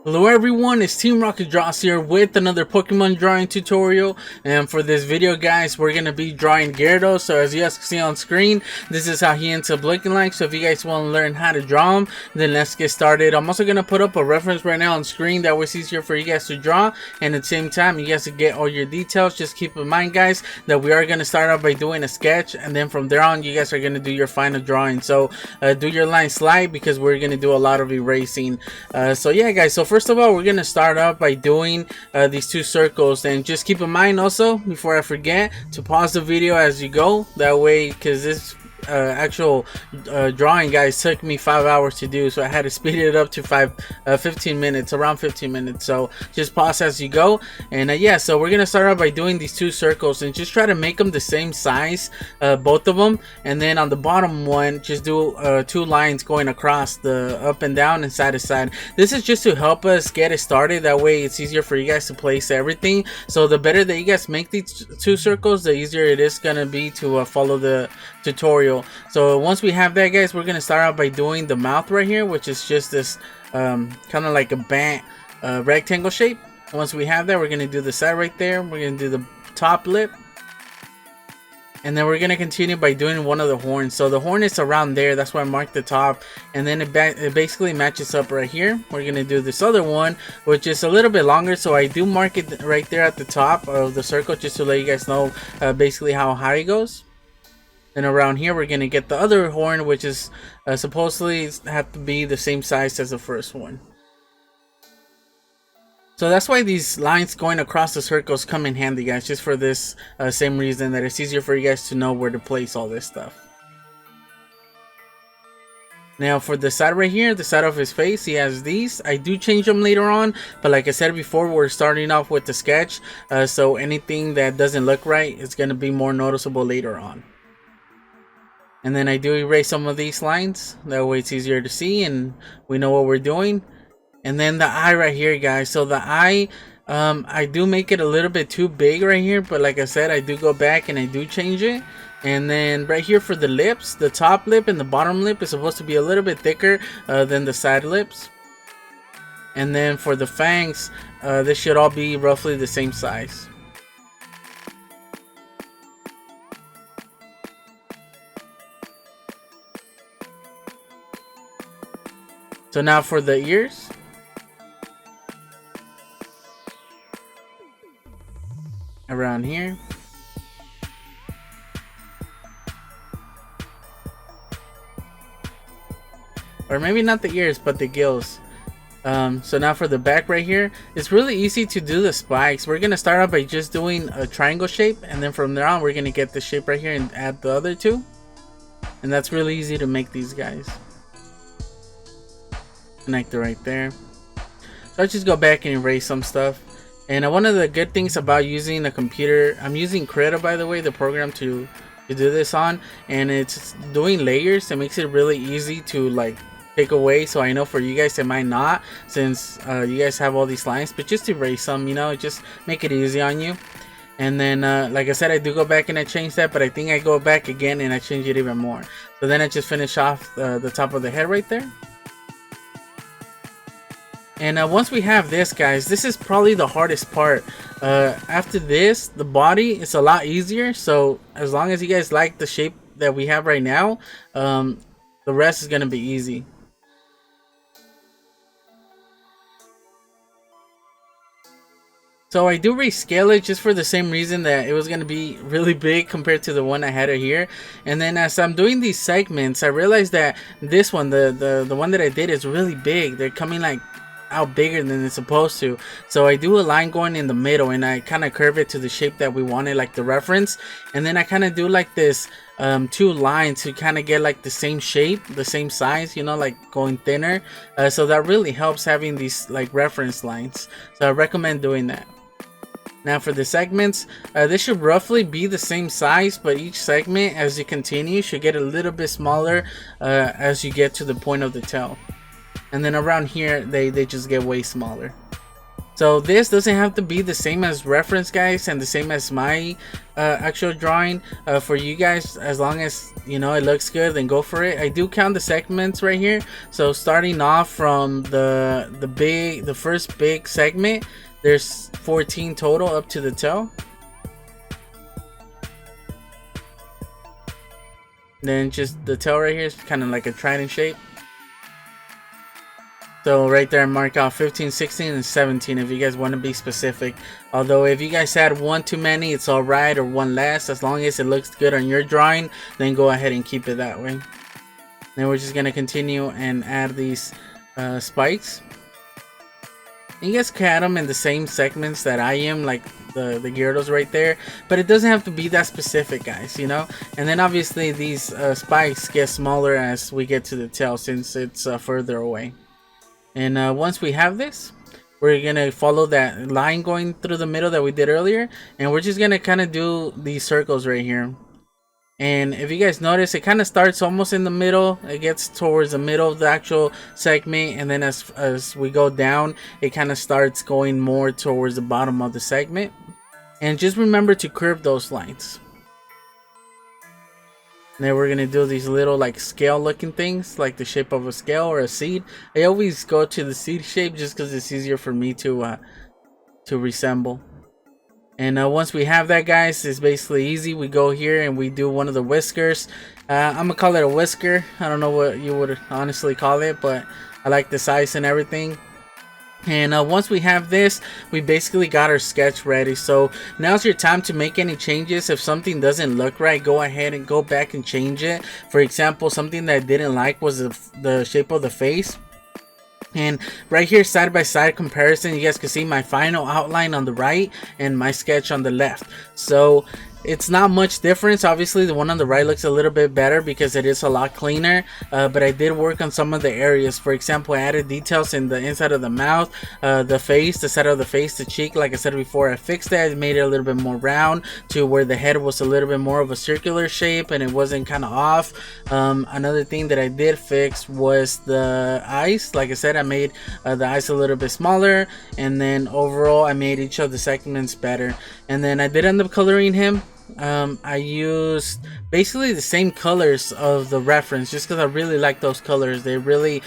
Hello everyone, it's Team Rocket Draws here with another Pokemon drawing tutorial, and for this video guys we're going to be drawing Gyarados. So as you guys can see on screen, this is how he ends up looking like. So if you guys want to learn how to draw him, then let's get started. I'm also going to put up a reference right now on screen that was easier for you guys to draw, and at the same time you guys to get all your details. Just keep in mind guys that we are going to start out by doing a sketch, and then from there on you guys are going to do your final drawing. So do your line slide because we're going to do a lot of erasing. So yeah guys, so first of all, we're gonna start off by doing these two circles, and just keep in mind also before I forget to pause the video as you go, that way, because this actual drawing guys took me 5 hours to do, so I had to speed it up to 15 minutes, around 15 minutes. So just pause as you go. And yeah, so we're gonna start out by doing these two circles and just try to make them the same size, both of them, and then on the bottom one just do two lines going across the up and down and side to side. This is just to help us get it started, that way it's easier for you guys to place everything. So the better that you guys make these two circles, the easier it is gonna be to follow the tutorial. So once we have that guys, we're gonna start out by doing the mouth right here, which is just this kind of like a bent rectangle shape. Once we have that, we're gonna do the side right there, we're gonna do the top lip, and then we're gonna continue by doing one of the horns. So the horn is around there, that's why I marked the top, and then it basically matches up right here. We're gonna do this other one, which is a little bit longer, so I do mark it right there at the top of the circle just to let you guys know basically how high it goes. And around here we're gonna get the other horn, which is supposedly have to be the same size as the first one. So that's why these lines going across the circles come in handy guys, just for this same reason, that it's easier for you guys to know where to place all this stuff. Now for the side right here, the side of his face, he has these. I do change them later on, but like I said before, we're starting off with the sketch, so anything that doesn't look right is going to be more noticeable later on. And then I do erase some of these lines, that way it's easier to see and we know what we're doing. And then the eye right here guys, so the eye, I do make it a little bit too big right here, but like I said, I do go back and I do change it. And then right here for the lips, the top lip and the bottom lip is supposed to be a little bit thicker than the side lips. And then for the fangs, this should all be roughly the same size. So now for the ears, around here, or maybe not the ears but the gills. So now for the back right here, it's really easy to do the spikes. We're gonna start out by just doing a triangle shape, and then from there on we're gonna get the shape right here and add the other two, and that's really easy to make these guys. Connect it right there. So I just go back and erase some stuff. And one of the good things about using a computer, I'm using Krita by the way, the program to do this on, and it's doing layers. It makes it really easy to like take away. So I know for you guys it might not, since you guys have all these lines, but just erase some, you know, just make it easy on you. And then like I said, I do go back and I change that, but I think I go back again and I change it even more. So then I just finish off the top of the head right there. And once we have this guys, this is probably the hardest part. After this, the body is a lot easier. So as long as you guys like the shape that we have right now, the rest is going to be easy. So I do rescale it just for the same reason that it was going to be really big compared to the one I had it here. And then as I'm doing these segments, I realized that this one, the one that I did, is really big. They're coming like out bigger than it's supposed to. So I do a line going in the middle and I kind of curve it to the shape that we wanted, like the reference, and then I kind of do like this two lines to kind of get like the same shape, the same size, you know, like going thinner. So that really helps having these like reference lines, so I recommend doing that. Now for the segments, this should roughly be the same size, but each segment as you continue should get a little bit smaller as you get to the point of the tail. And then around here they just get way smaller. So this doesn't have to be the same as reference, guys, and the same as my actual drawing. For you guys, as long as you know it looks good, then go for it. I do count the segments right here. So starting off from the first big segment, there's 14 total up to the tail. Then just the tail right here is kind of like a trident shape. So right there, mark out 15, 16, and 17 if you guys want to be specific. Although if you guys had one too many, it's alright, or one less. As long as it looks good on your drawing, then go ahead and keep it that way. Then we're just going to continue and add these spikes. You guys can add them in the same segments that I am, like the Gyarados right there, but it doesn't have to be that specific, guys, you know. And then obviously these spikes get smaller as we get to the tail, since it's further away. And once we have this, we're gonna follow that line going through the middle that we did earlier, and we're just gonna kind of do these circles right here. And if you guys notice, it kind of starts almost in the middle. It gets towards the middle of the actual segment, and then as we go down, it kind of starts going more towards the bottom of the segment. And just remember to curve those lines. And then we're gonna do these little like scale looking things, like the shape of a scale or a seed. I always go to the seed shape just because it's easier for me to resemble. And once we have that, guys, it's basically easy. We go here and we do one of the whiskers. I'm gonna call it a whisker. I don't know what you would honestly call it, but I like the size and everything. And once we have this, we basically got our sketch ready. So now's your time to make any changes. If something doesn't look right, go ahead and go back and change it. For example, something that I didn't like was the shape of the face. And right here, side by side comparison, you guys can see my final outline on the right and my sketch on the left. So it's not much difference. Obviously the one on the right looks a little bit better because it is a lot cleaner, but I did work on some of the areas. For example, I added details in the inside of the mouth, the face, the side of the face, the cheek. Like I said before, I fixed that. I made it a little bit more round to where the head was a little bit more of a circular shape and it wasn't kind of off. Another thing that I did fix was the eyes. Like I said, I made the eyes a little bit smaller, and then overall I made each of the segments better. And then I did end up coloring him. I used basically the same colors of the reference just because I really like those colors. They're really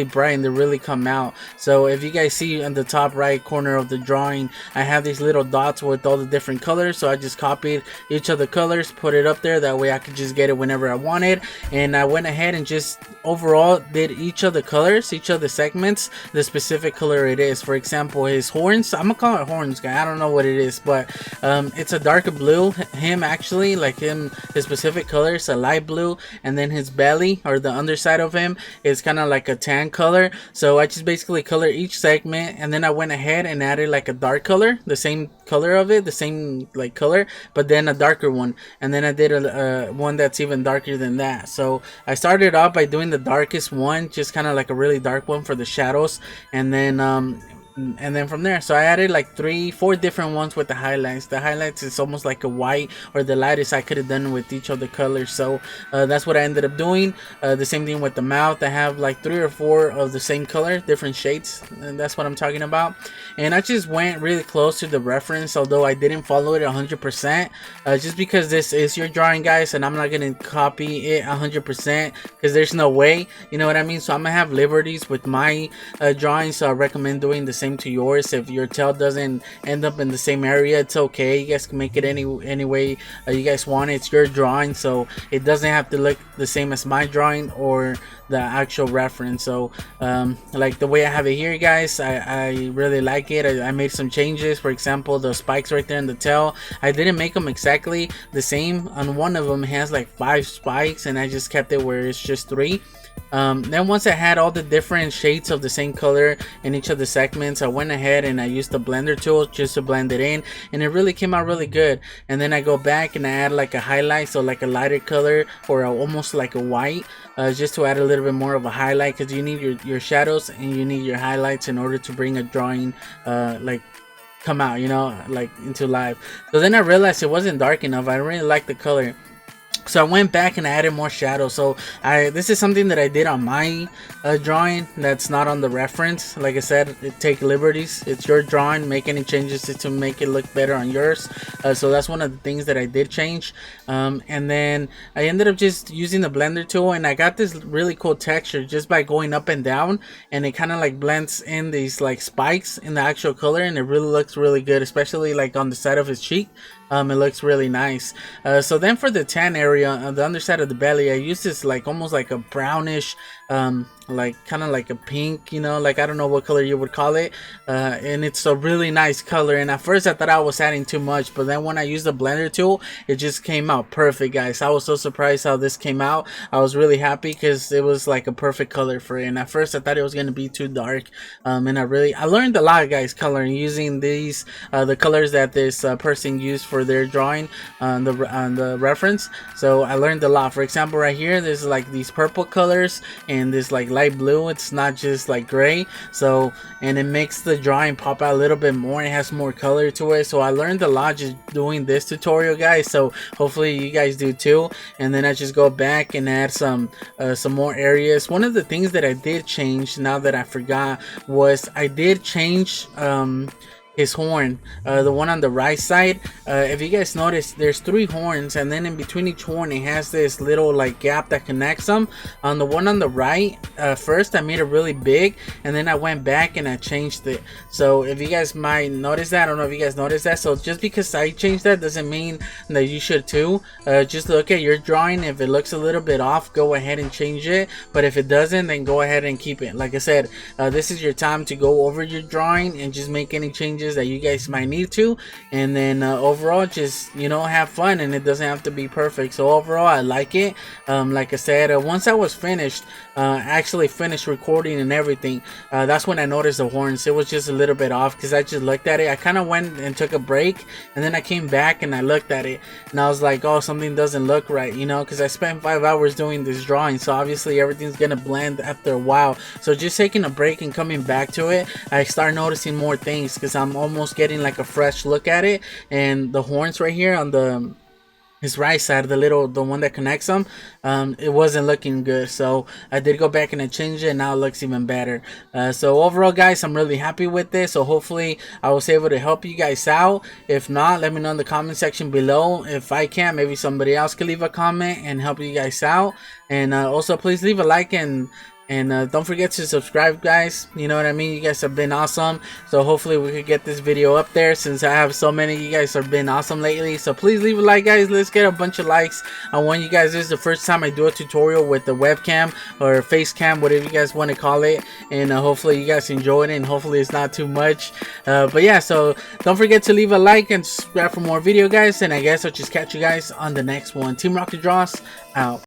bright and they really come out. So if you guys see in the top right corner of the drawing, I have these little dots with all the different colors. So I just copied each of the colors, put it up there, that way I could just get it whenever I wanted. And I went ahead and just overall did each of the colors, each of the segments, the specific color it is. For example, his horns, I'm gonna call it horns, guy, I don't know what it is, but it's a darker blue. Him actually, like him, his specific color is a light blue, and then his belly or the underside of him is kind of like a tan color. So I just basically color each segment, and then I went ahead and added like a dark color, the same color of it, the same like color, but then a darker one, and then I did a one that's even darker than that. So I started off by doing the darkest one, just kind of like a really dark one for the shadows, and then from there, so I added like 3-4 different ones with the highlights. The highlights is almost like a white, or the lightest I could have done with each of the colors. So that's what I ended up doing. The same thing with the mouth. I have like 3 or 4 of the same color, different shades, and that's what I'm talking about. And I just went really close to the reference, although I didn't follow it 100%, just because this is your drawing, guys, and I'm not gonna copy it 100% because there's no way, you know what I mean. So I'm gonna have liberties with my drawing, so I recommend doing the same to yours. If your tail doesn't end up in the same area, it's okay. You guys can make it any way you guys want it. It's your drawing, so it doesn't have to look the same as my drawing or the actual reference. So like the way I have it here, guys, I really like it. I made some changes. For example, the spikes right there in the tail, I didn't make them exactly the same. On one of them it has like 5 spikes, and I just kept it where it's just 3. Then once I had all the different shades of the same color in each of the segments, I went ahead and I used the blender tool just to blend it in, and it really came out really good. And then I go back and I add like a highlight, so like a lighter color, or almost like a white, just to add a little bit more of a highlight, because you need your shadows and you need your highlights in order to bring a drawing like come out, you know, like into life. So then I realized it wasn't dark enough. I really like the color. So I went back and I added more shadow. So this is something that I did on my drawing that's not on the reference. Like I said, take liberties. It's your drawing. Make any changes to make it look better on yours. So that's one of the things that I did change. And then I ended up just using the blender tool, and I got this really cool texture just by going up and down, and it kind of like blends in these like spikes in the actual color, and it really looks really good, especially like on the side of his cheek. It looks really nice. So then for the tan area on the underside of the belly, I used this like almost like a brownish, like kind of like a pink, you know, like I don't know what color you would call it, and it's a really nice color. And at first I thought I was adding too much, but then when I used the blender tool, it just came out perfect, guys. I was so surprised how this came out. I was really happy because it was like a perfect color for it, and at first I thought it was gonna be too dark. And I learned a lot, guys, coloring using these the colors that this person used for their drawing on the reference. So I learned a lot. For example, right here there's like these purple colors and this like light blue. It's not just like gray. So, and it makes the drawing pop out a little bit more. It has more color to it. So I learned a lot just doing this tutorial, guys. So hopefully you guys do too. And then I just go back and add some more areas. One of the things that I did change, now that I forgot, was I did change his horn, the one on the right side. If you guys notice, there's 3 horns, and then in between each horn it has this little like gap that connects them. On the one on the right, first I made it really big, and then I went back and I changed it. So if you guys might notice that, I don't know if you guys noticed that. So just because I changed that doesn't mean that you should too. Just look at your drawing. If it looks a little bit off, go ahead and change it, but if it doesn't, then go ahead and keep it. Like I said, this is your time to go over your drawing and just make any changes that you guys might need to, and then overall just, you know, have fun, and it doesn't have to be perfect. So overall I like it. Like I said, once I was finished, actually finished recording and everything, that's when I noticed the horns. It was just a little bit off because I just looked at it. I kind of went and took a break, and then I came back and I looked at it, and I was like, oh, something doesn't look right, you know, because I spent 5 hours doing this drawing, so obviously everything's gonna blend after a while. So just taking a break and coming back to it, I start noticing more things because I'm almost getting like a fresh look at it. And the horns right here on his right side, the one that connects them, it wasn't looking good. So I did go back and I changed it, and now it looks even better. So overall, guys, I'm really happy with this. So hopefully I was able to help you guys out. If not, let me know in the comment section below. If I can't, maybe somebody else could leave a comment and help you guys out. And also please leave a like, and don't forget to subscribe, guys. You know what I mean? You guys have been awesome. So hopefully we could get this video up there, since I have so many. You guys have been awesome lately. So please leave a like, guys. Let's get a bunch of likes. I want you guys, this is the first time I do a tutorial with the webcam or face cam, whatever you guys want to call it. And hopefully you guys enjoyed it, and hopefully it's not too much. But yeah, so don't forget to leave a like and subscribe for more video, guys. And I guess I'll just catch you guys on the next one. Team Rocket Draws out.